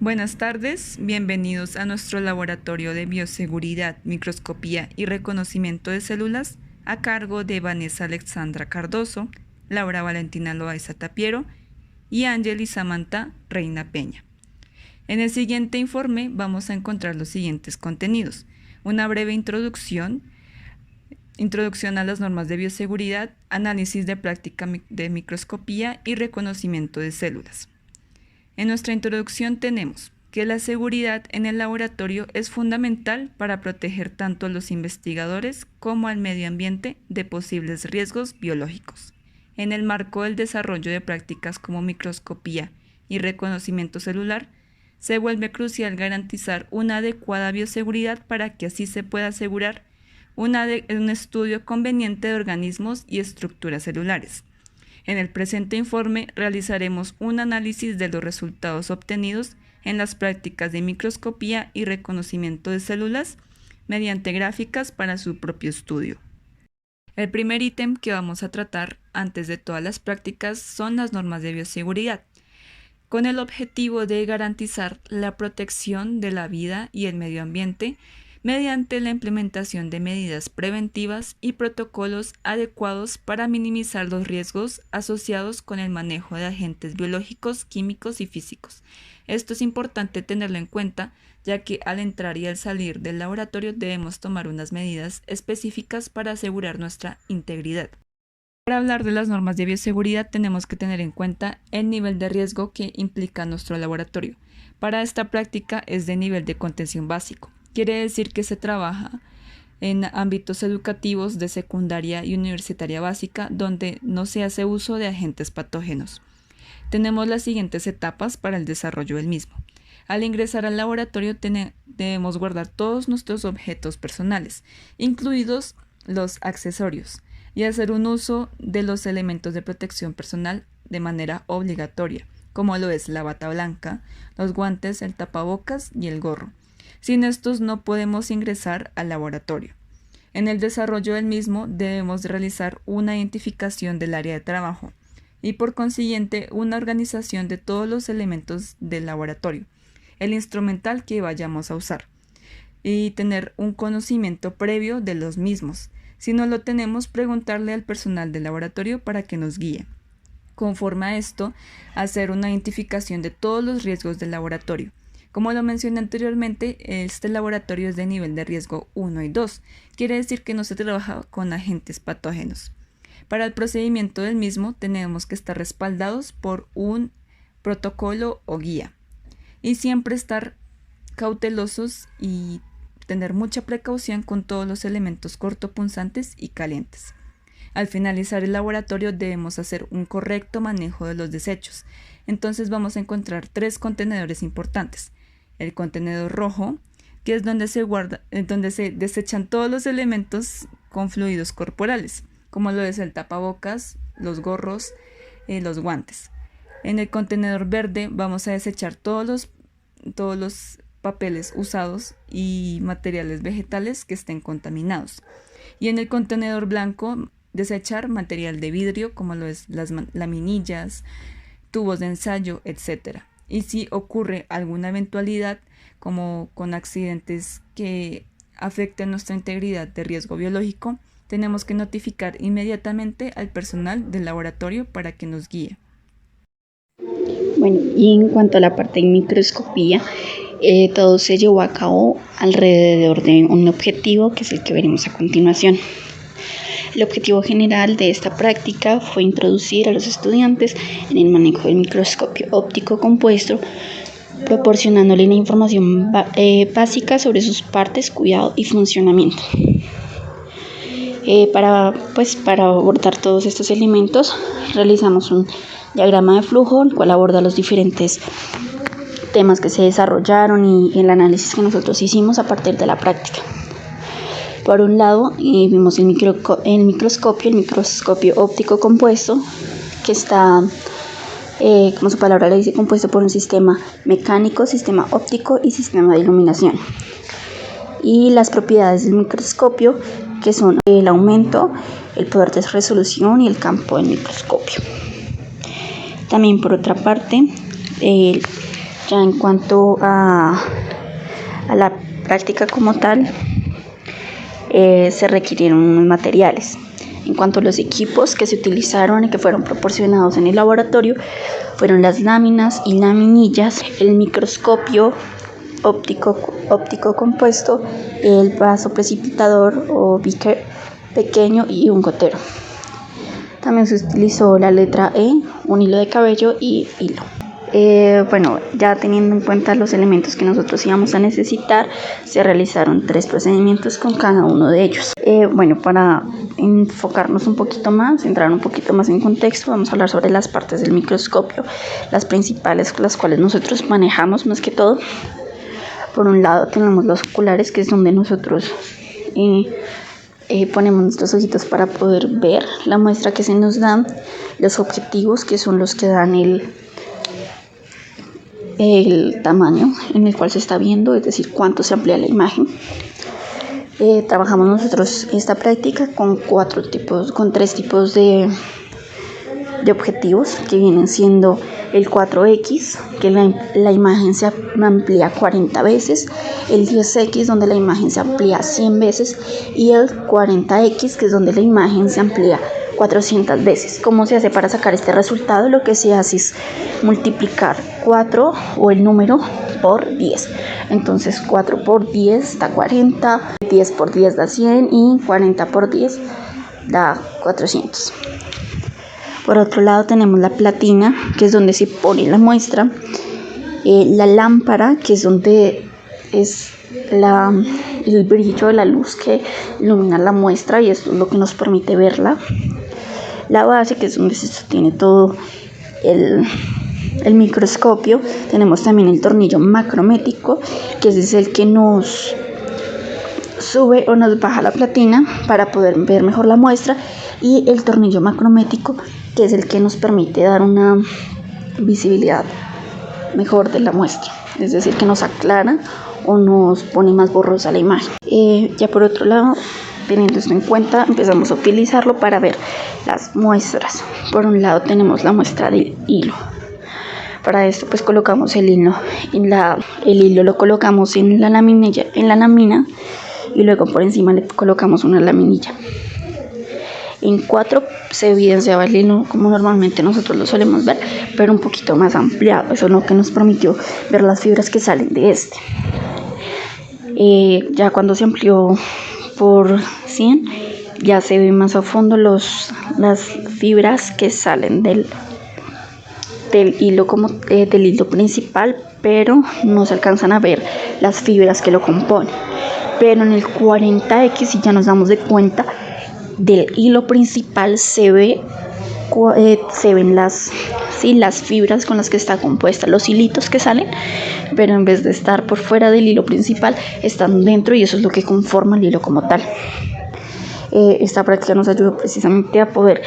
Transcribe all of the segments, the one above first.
Buenas tardes, bienvenidos a nuestro laboratorio de bioseguridad, microscopía y reconocimiento de células a cargo de Vanessa Alexandra Cardoso, Laura Valentina Loaiza Tapiero y Ángel y Samantha Reina Peña. En el siguiente informe vamos a encontrar los siguientes contenidos: una breve introducción a las normas de bioseguridad, análisis de práctica de microscopía y reconocimiento de células. En nuestra introducción tenemos que la seguridad en el laboratorio es fundamental para proteger tanto a los investigadores como al medio ambiente de posibles riesgos biológicos. En el marco del desarrollo de prácticas como microscopía y reconocimiento celular, se vuelve crucial garantizar una adecuada bioseguridad para que así se pueda asegurar un estudio conveniente de organismos y estructuras celulares. En el presente informe realizaremos un análisis de los resultados obtenidos en las prácticas de microscopía y reconocimiento de células mediante gráficas para su propio estudio. El primer ítem que vamos a tratar antes de todas las prácticas son las normas de bioseguridad, con el objetivo de garantizar la protección de la vida y el medio ambiente mediante la implementación de medidas preventivas y protocolos adecuados para minimizar los riesgos asociados con el manejo de agentes biológicos, químicos y físicos. Esto es importante tenerlo en cuenta, ya que al entrar y al salir del laboratorio debemos tomar unas medidas específicas para asegurar nuestra integridad. Para hablar de las normas de bioseguridad tenemos que tener en cuenta el nivel de riesgo que implica nuestro laboratorio. Para esta práctica es de nivel de contención básico. Quiere decir que se trabaja en ámbitos educativos de secundaria y universitaria básica donde no se hace uso de agentes patógenos. Tenemos las siguientes etapas para el desarrollo del mismo. Al ingresar al laboratorio debemos guardar todos nuestros objetos personales, incluidos los accesorios, y hacer un uso de los elementos de protección personal de manera obligatoria, como lo es la bata blanca, los guantes, el tapabocas y el gorro. Sin estos no podemos ingresar al laboratorio. En el desarrollo del mismo debemos realizar una identificación del área de trabajo y por consiguiente una organización de todos los elementos del laboratorio, el instrumental que vayamos a usar, y tener un conocimiento previo de los mismos. Si no lo tenemos, preguntarle al personal del laboratorio para que nos guíe. Conforme a esto, hacer una identificación de todos los riesgos del laboratorio. Como lo mencioné anteriormente, este laboratorio es de nivel de riesgo 1 y 2, quiere decir que no se trabaja con agentes patógenos. Para el procedimiento del mismo tenemos que estar respaldados por un protocolo o guía y siempre estar cautelosos y tener mucha precaución con todos los elementos cortopunzantes y calientes. Al finalizar el laboratorio debemos hacer un correcto manejo de los desechos. Entonces vamos a encontrar 3 contenedores importantes. El contenedor rojo, que es donde se desechan todos los elementos con fluidos corporales, como lo es el tapabocas, los gorros, los guantes. En el contenedor verde vamos a desechar todos los papeles usados y materiales vegetales que estén contaminados. Y en el contenedor blanco desechar material de vidrio como lo es las laminillas, tubos de ensayo, etc. Y si ocurre alguna eventualidad como con accidentes que afecten nuestra integridad de riesgo biológico, tenemos que notificar inmediatamente al personal del laboratorio para que nos guíe. Bueno, y en cuanto a la parte de microscopía, todo se llevó a cabo alrededor de un objetivo que es el que veremos a continuación. El objetivo general de esta práctica fue introducir a los estudiantes en el manejo del microscopio óptico compuesto, proporcionándole la información básica sobre sus partes, cuidado y funcionamiento. Para abordar todos estos elementos, realizamos un diagrama de flujo, el cual aborda los diferentes temas que se desarrollaron y el análisis que nosotros hicimos a partir de la práctica. Por un lado, vimos el microscopio óptico compuesto, que está, como su palabra le dice, compuesto por un sistema mecánico, sistema óptico y sistema de iluminación. Y las propiedades del microscopio, que son el aumento, el poder de resolución y el campo del microscopio. También, por otra parte, Ya en cuanto a la práctica como tal, se requirieron unos materiales. En cuanto a los equipos que se utilizaron y que fueron proporcionados en el laboratorio, fueron las láminas y laminillas, el microscopio óptico compuesto, el vaso precipitador o beaker pequeño y un gotero. También se utilizó la letra E, un hilo de cabello y hilo. Ya teniendo en cuenta los elementos que nosotros íbamos a necesitar, se realizaron 3 procedimientos con cada uno de ellos. Para enfocarnos un poquito más, entrar un poquito más en contexto, vamos a hablar sobre las partes del microscopio, las principales con las cuales nosotros manejamos más que todo. Por un lado tenemos los oculares, que es donde nosotros ponemos nuestros ojitos para poder ver la muestra que se nos da, los objetivos, que son los que dan el tamaño en el cual se está viendo, es decir, cuánto se amplía la imagen. Trabajamos nosotros esta práctica con 3 tipos de objetivos, que vienen siendo el 4X, que la imagen se amplía 40 veces, el 10X, donde la imagen se amplía 100 veces, y el 40X, que es donde la imagen se amplía 400 veces. ¿Cómo se hace para sacar este resultado? Lo que se hace es multiplicar 4 o el número por 10. Entonces 4 por 10 da 40, 10 por 10 da 100 y 40 por 10 da 400. Por otro lado tenemos la platina, que es donde se pone la muestra, la lámpara, que es donde es el brillo de la luz que ilumina la muestra y esto es lo que nos permite verla. La base, que es donde se sostiene todo el microscopio. Tenemos también el tornillo macrométrico, que es el que nos sube o nos baja la platina para poder ver mejor la muestra, y el tornillo macrométrico, que es el que nos permite dar una visibilidad mejor de la muestra, es decir, que nos aclara o nos pone más borrosa la imagen. Ya por otro lado, teniendo esto en cuenta, empezamos a utilizarlo para ver las muestras. Por un lado tenemos la muestra del hilo. Para esto pues colocamos el hilo el hilo lo colocamos en la lámina, y luego por encima le colocamos una laminilla. En 4 se evidenciaba el hilo como normalmente nosotros lo solemos ver, pero un poquito más ampliado. Eso es lo que nos permitió ver las fibras que salen de este. Ya cuando se amplió por 100, ya se ve más a fondo las fibras que salen del hilo del hilo principal, pero no se alcanzan a ver las fibras que lo componen. Pero en el 40X, si ya nos damos de cuenta, del hilo principal se ven las fibras con las que está compuesta, los hilitos que salen, pero en vez de estar por fuera del hilo principal, están dentro, y eso es lo que conforma el hilo como tal. Esta práctica nos ayudó precisamente a poder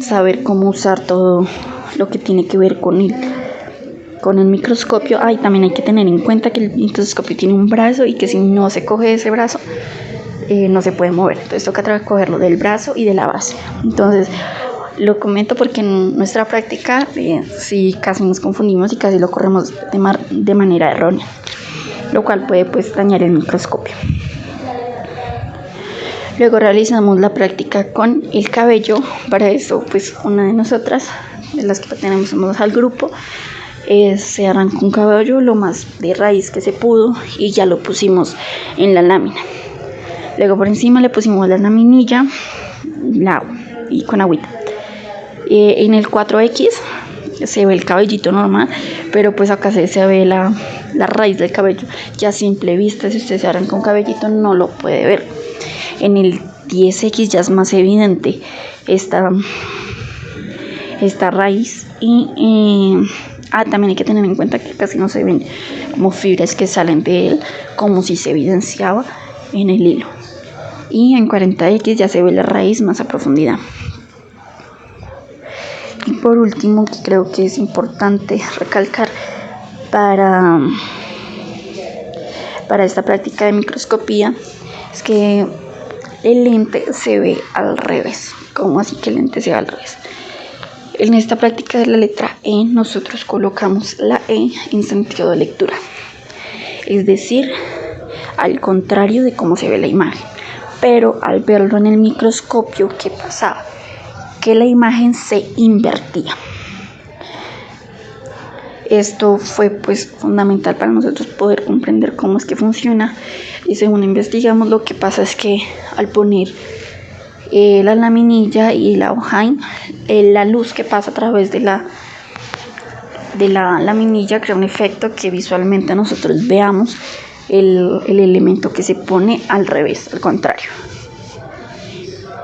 saber cómo usar todo lo que tiene que ver con el microscopio. También hay que tener en cuenta que el microscopio tiene un brazo, y que si no se coge ese brazo, no se puede mover. Entonces toca cogerlo del brazo y de la base. Entonces lo comento porque en nuestra práctica sí casi nos confundimos y casi lo corremos de manera errónea, lo cual puede dañar el microscopio. Luego realizamos la práctica con el cabello. Para eso una de nosotras, de las que pertenecemos al grupo, se arrancó un cabello lo más de raíz que se pudo y ya lo pusimos en la lámina. Luego por encima le pusimos la laminilla y con agüita. En el 4X se ve el cabellito normal, pero acá se ve la raíz del cabello. Ya a simple vista, si usted se arranca un cabellito, no lo puede ver. En el 10X ya es más evidente esta raíz. Y también hay que tener en cuenta que casi no se ven como fibras que salen de él, como si se evidenciaba en el hilo. Y en 40X ya se ve la raíz más a profundidad. Y por último, que creo que es importante recalcar para esta práctica de microscopía, es que el lente se ve al revés. ¿Cómo así que el lente se ve al revés? En esta práctica de la letra E, nosotros colocamos la E en sentido de lectura, es decir, al contrario de cómo se ve la imagen. Pero al verlo en el microscopio, ¿qué pasaba? Que la imagen se invertía. Esto fue pues fundamental para nosotros poder comprender cómo es que funciona, y según investigamos, lo que pasa es que al poner la laminilla y la hoja, la luz que pasa a través de la laminilla crea un efecto que visualmente nosotros veamos el elemento que se pone al revés, al contrario.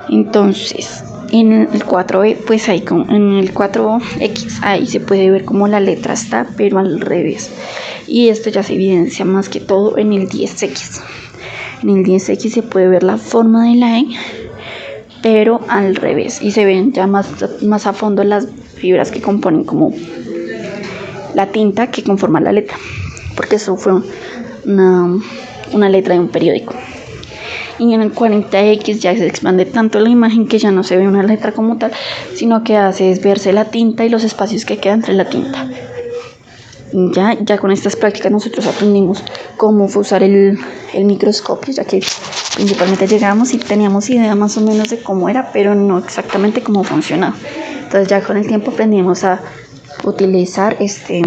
Entonces, en el 4E, pues ahí en el 4X, ahí se puede ver cómo la letra está, pero al revés. Y esto ya se evidencia más que todo en el 10X. En el 10X se puede ver la forma de la E, pero al revés. Y se ven ya más a fondo las fibras que componen como la tinta que conforma la letra. Porque eso fue una letra de un periódico. Y en el 40X ya se expande tanto la imagen que ya no se ve una letra como tal, sino que hace es verse la tinta y los espacios que quedan entre la tinta. Ya con estas prácticas nosotros aprendimos cómo fue usar el microscopio, ya que principalmente llegamos y teníamos idea más o menos de cómo era, pero no exactamente cómo funcionaba. Entonces ya con el tiempo aprendimos a utilizar este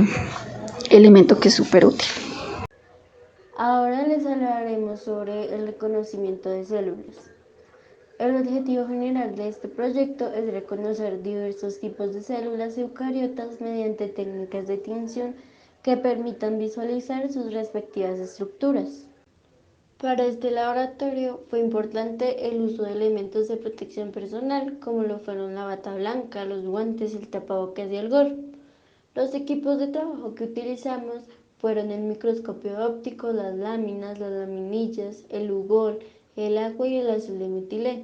elemento que es súper útil. Ahora les hablaremos sobre el reconocimiento de células. El objetivo general de este proyecto es reconocer diversos tipos de células eucariotas mediante técnicas de tinción que permitan visualizar sus respectivas estructuras. Para este laboratorio fue importante el uso de elementos de protección personal, como lo fueron la bata blanca, los guantes, el tapabocas y el gorro. Los equipos de trabajo que utilizamos fueron el microscopio óptico, las láminas, las laminillas, el ugol, el agua y el azul de metileno.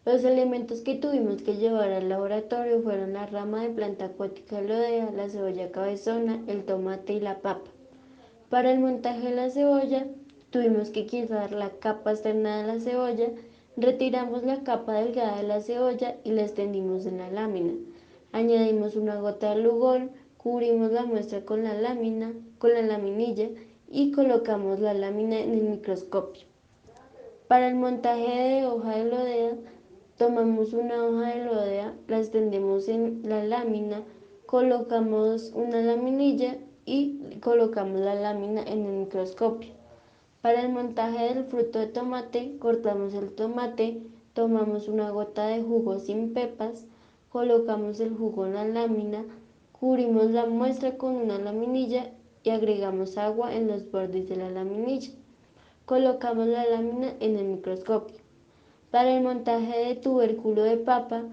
Los elementos que tuvimos que llevar al laboratorio fueron la rama de planta acuática lodea, la cebolla cabezona, el tomate y la papa. Para el montaje de la cebolla, tuvimos que quitar la capa externa de la cebolla, retiramos la capa delgada de la cebolla y la extendimos en la lámina. Añadimos una gota de lugol, cubrimos la muestra con la laminilla y colocamos la lámina en el microscopio. Para el montaje de hoja de lodea, tomamos una hoja de lodea, la extendemos en la lámina, colocamos una laminilla y colocamos la lámina en el microscopio. Para el montaje del fruto de tomate, cortamos el tomate, tomamos una gota de jugo sin pepas, colocamos el jugo en la lámina, cubrimos la muestra con una laminilla y agregamos agua en los bordes de la laminilla. Colocamos la lámina en el microscopio. Para el montaje de tubérculo de papa,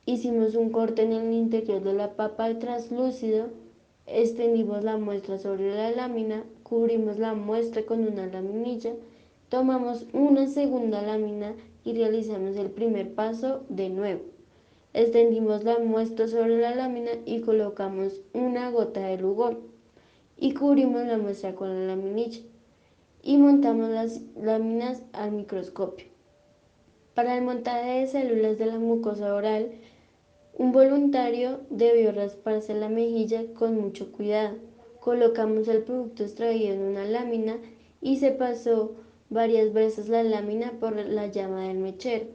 hicimos un corte en el interior de la papa translúcido, extendimos la muestra sobre la lámina, cubrimos la muestra con una laminilla, tomamos una segunda lámina y realizamos el primer paso de nuevo. Extendimos la muestra sobre la lámina y colocamos una gota de lugol y cubrimos la muestra con la laminilla y montamos las láminas al microscopio. Para el montaje de células de la mucosa oral, un voluntario debió rasparse la mejilla con mucho cuidado. Colocamos el producto extraído en una lámina y se pasó varias veces la lámina por la llama del mechero.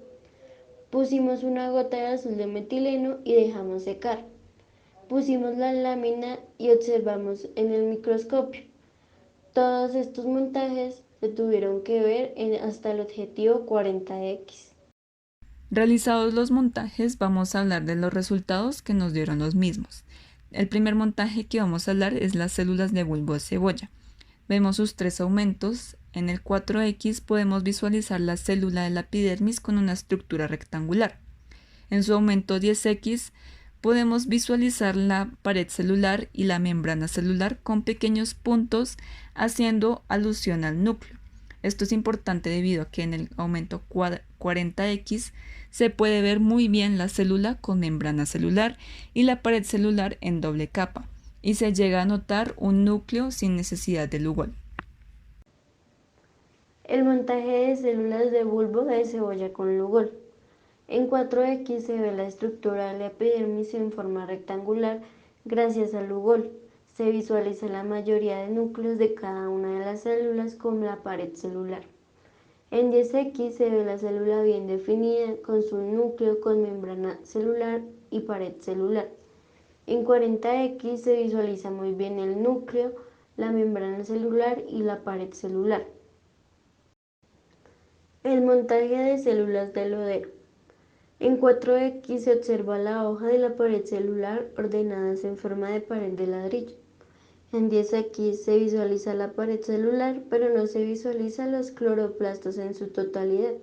Pusimos una gota de azul de metileno y dejamos secar. Pusimos la lámina y observamos en el microscopio. Todos estos montajes se tuvieron que ver hasta el objetivo 40X. Realizados los montajes, vamos a hablar de los resultados que nos dieron los mismos. El primer montaje que vamos a hablar es las células de bulbo de cebolla. Vemos sus tres aumentos. En el 4X podemos visualizar la célula de la epidermis con una estructura rectangular. En su aumento 10X podemos visualizar la pared celular y la membrana celular con pequeños puntos haciendo alusión al núcleo. Esto es importante debido a que en el aumento 40X se puede ver muy bien la célula con membrana celular y la pared celular en doble capa, y se llega a notar un núcleo sin necesidad de lugol. El montaje de células de bulbo de cebolla con lugol. En 4X se ve la estructura de la epidermis en forma rectangular gracias al lugol. Se visualiza la mayoría de núcleos de cada una de las células con la pared celular. En 10X se ve la célula bien definida con su núcleo con membrana celular y pared celular. En 40X se visualiza muy bien el núcleo, la membrana celular y la pared celular. El montaje de células del Lodero. En 4X se observa la hoja de la pared celular ordenadas en forma de pared de ladrillo. En 10X se visualiza la pared celular, pero no se visualizan los cloroplastos en su totalidad.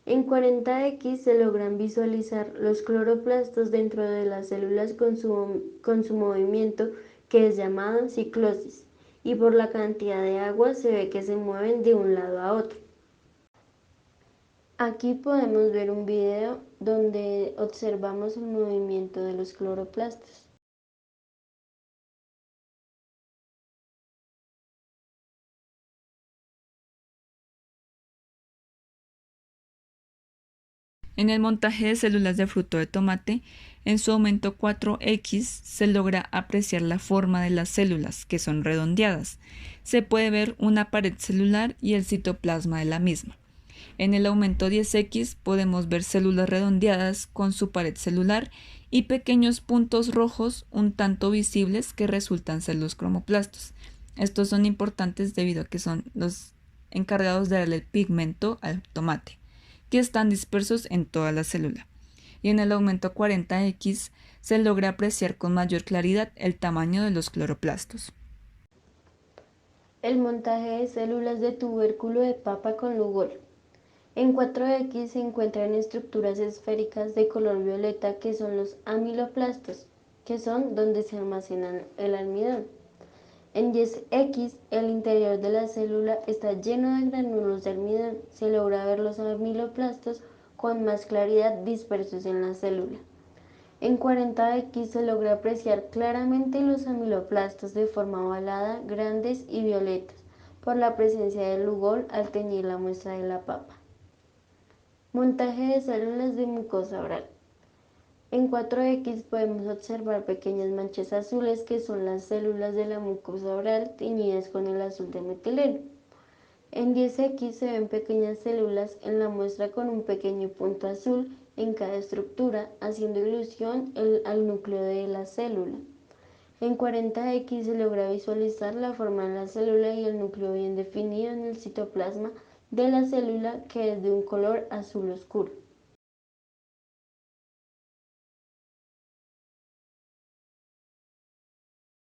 En 40X se logran visualizar los cloroplastos dentro de las células con su movimiento, que es llamado ciclosis, y por la cantidad de agua se ve que se mueven de un lado a otro. Aquí podemos ver un video donde observamos el movimiento de los cloroplastos. En el montaje de células de fruto de tomate, en su aumento 4X se logra apreciar la forma de las células, que son redondeadas. Se puede ver una pared celular y el citoplasma de la misma. En el aumento 10X podemos ver células redondeadas con su pared celular y pequeños puntos rojos un tanto visibles que resultan ser los cromoplastos. Estos son importantes debido a que son los encargados de darle el pigmento al tomate, que están dispersos en toda la célula. Y en el aumento 40X se logra apreciar con mayor claridad el tamaño de los cloroplastos. El montaje de células de tubérculo de papa con lugol. En 4X se encuentran estructuras esféricas de color violeta que son los amiloplastos, que son donde se almacenan el almidón. En 10X, el interior de la célula está lleno de gránulos de almidón. Se logra ver los amiloplastos con más claridad dispersos en la célula. En 40X se logra apreciar claramente los amiloplastos de forma ovalada, grandes y violetas, por la presencia del lugol al teñir la muestra de la papa. Montaje de células de mucosa oral. En 4X podemos observar pequeñas manchas azules que son las células de la mucosa oral teñidas con el azul de metileno. En 10X se ven pequeñas células en la muestra con un pequeño punto azul en cada estructura, haciendo ilusión al núcleo de la célula. En 40X se logra visualizar la forma de la célula y el núcleo bien definido en el citoplasma de la célula, que es de un color azul oscuro.